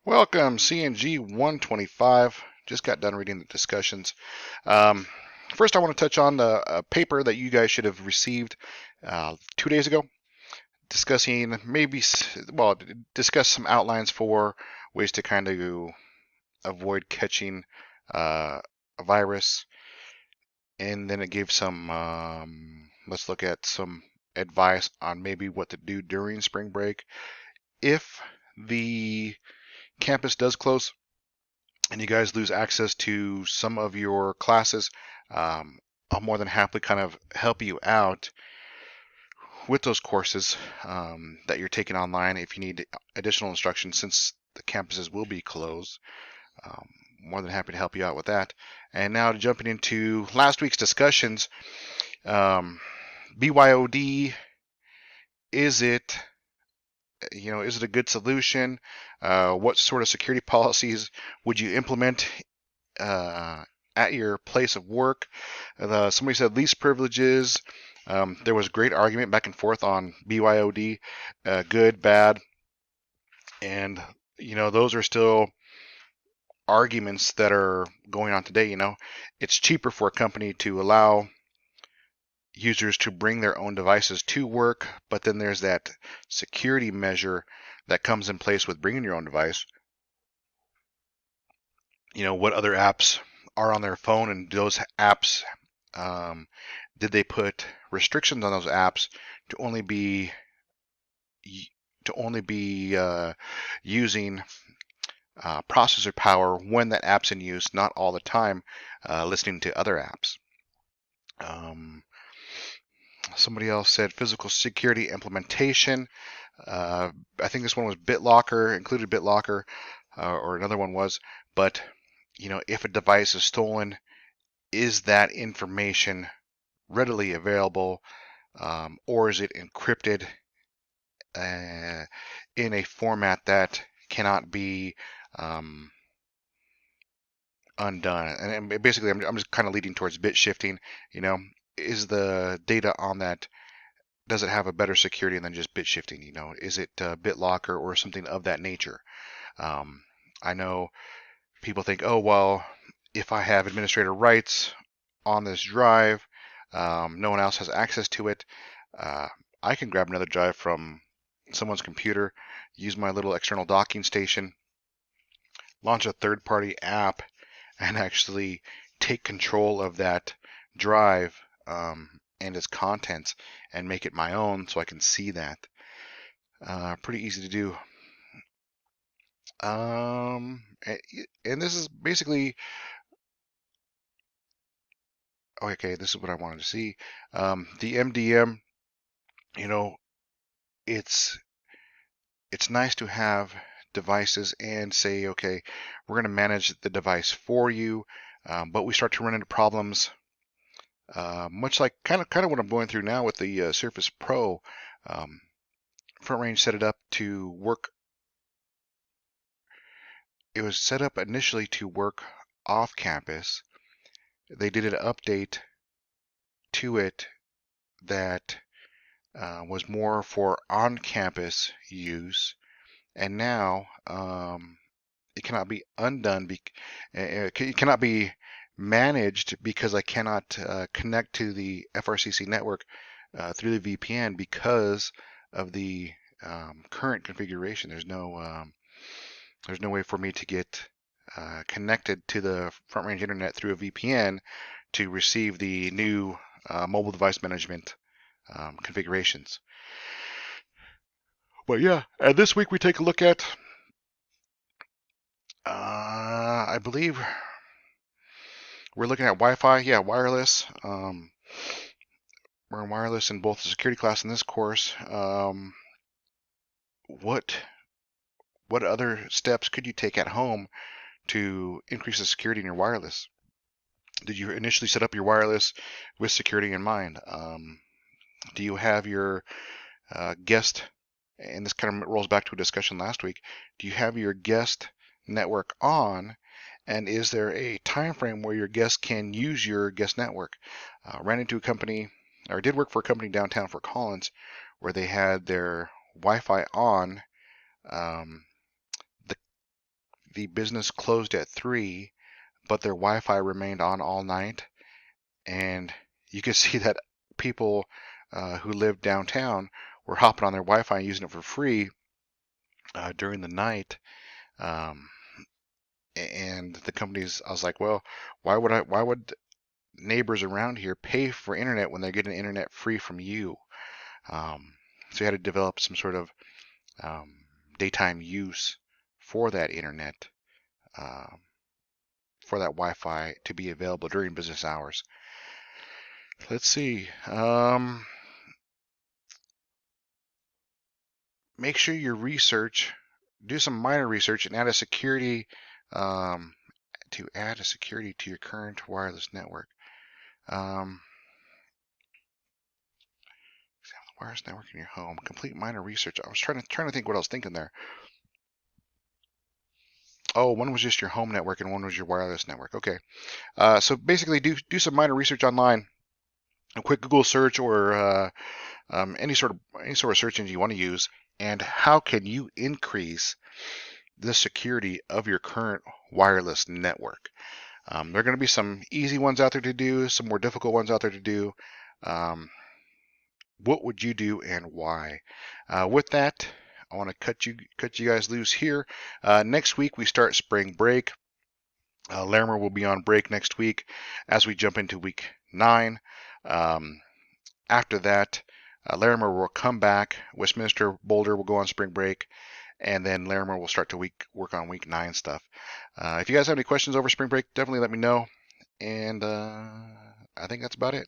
Welcome, CNG 125. Just got done reading the discussions. Um, First, I want to touch on the paper that you guys should have received 2 days ago, discussing discuss some outlines for ways to kind of avoid catching a virus, and then it gave some. Let's look at some advice on maybe what to do during spring break if the campus does close and you guys lose access to some of your classes. I'll more than happily kind of help you out with those courses that you're taking online if you need additional instruction since the campuses will be closed. Um, More than happy to help you out with that. And now jumping into last week's discussions, um, BYOD, is it is it a good solution? What sort of security policies would you implement uh, at your place of work? Somebody said least privileges. There was great argument back and forth on BYOD, good, bad, and those are still arguments that are going on today. It's cheaper for a company to allow users to bring their own devices to work, but then there's that security measure that comes in place with bringing your own device. What other apps are on their phone, and those apps, um, did they put restrictions on those apps to only be using processor power when that app's in use, not all the time listening to other apps. Um, Somebody else said physical security implementation. I think this one was BitLocker, included BitLocker, or another one was. But if a device is stolen, is that information readily available, or is it encrypted in a format that cannot be um, undone? And basically, I'm just kind of leading towards bit shifting. Is the data on that, does it have a better security than just bit shifting? Is it BitLocker or something of that nature? Um, I know people think, oh, well, if I have administrator rights on this drive, no one else has access to it. Uh, I can grab another drive from someone's computer, use my little external docking station, launch a third-party app, and actually take control of that drive and its contents and make it my own so I can see that. Pretty easy to do. And this is basically, okay, this is what I wanted to see. The MDM, you know, it's it's nice to have devices and say, okay, we're going to manage the device for you, but we start to run into problems, much like kind of what I'm going through now with the Surface Pro. Um, Front Range set it up to work. It was set up initially to work off campus. They did an update to it that was more for on-campus use, and now it cannot be undone. It cannot be managed because I cannot connect to the FRCC network through the VPN because of the current configuration. There's no way for me to get connected to the Front Range internet through a VPN to receive the new mobile device management configurations. But yeah, and this week we take a look at, I believe we're looking at Wi-Fi. Yeah, wireless. We're in wireless in both the security class and this course. What what other steps could you take at home to increase the security in your wireless? Did you initially set up your wireless with security in mind? Do you have your guest, and this kind of rolls back to a discussion last week, do you have your guest network on, and is there a time frame where your guests can use your guest network? Ran into a company, or did work for a company downtown Fort Collins, where they had their Wi-Fi on. Um, the the business closed at 3, but their Wi-Fi remained on all night, and you could see that people who lived downtown were hopping on their Wi-Fi and using it for free during the night. And the companies, I was like, well, why would neighbors around here pay for internet when they're getting internet free from you? So you had to develop some sort of daytime use for that internet, for that Wi-Fi to be available during business hours. Let's see. Make sure you do some minor research and add a security to your current wireless network. Wireless network in your home. Complete minor research. I was trying to think what I was thinking there. Oh, one was just your home network and one was your wireless network. Okay. So basically, do some minor research online. A quick Google search or any sort of search engine you want to use, and how can you increase the security of your current wireless network? There are going to be some easy ones out there to do, some more difficult ones out there to do. What would you do and why? With that, I want to cut you guys loose here. Next week we start spring break. Larimer will be on break next week as we jump into week 9. After that, Larimer will come back. Westminster Boulder will go on spring break, and then Larimer will start to work on week 9 stuff. If you guys have any questions over spring break, definitely let me know. And I think that's about it.